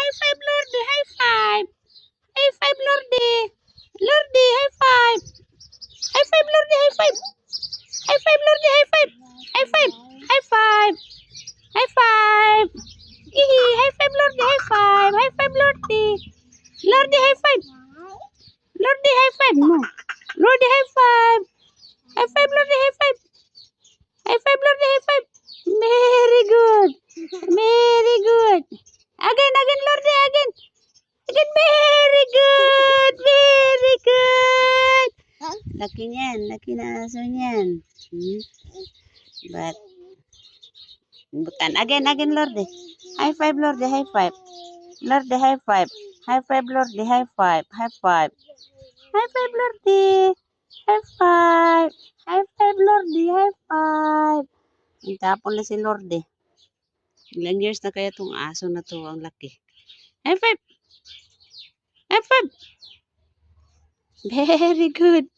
High five, Lordy. High five. High five, Lordy. Lordy, high five. High five, Lordy. High five. High five, Lordy. High five. High five. High five. High five. High five, Lordy. High five. High five, Lordy. Lordy, high five. Lordy, high five. No. Lordy, high five. High five, Lordy. High five. High five, Lordy. High five. Very good. Very good. Again, Lordy. Again. Again. Very good. Very good. Laki niyan. Laki na aso niyan. Bukan. Again, Lordy. High five, Lordy. High five. Lordy, high five. High five, Lordy. High five. High five. High five, Lordy. High five. High five, Lordy. High five. Ang tapon na si Lordy. Ilang years na kaya itong aso na to, ang laki. High five. High five. Very good.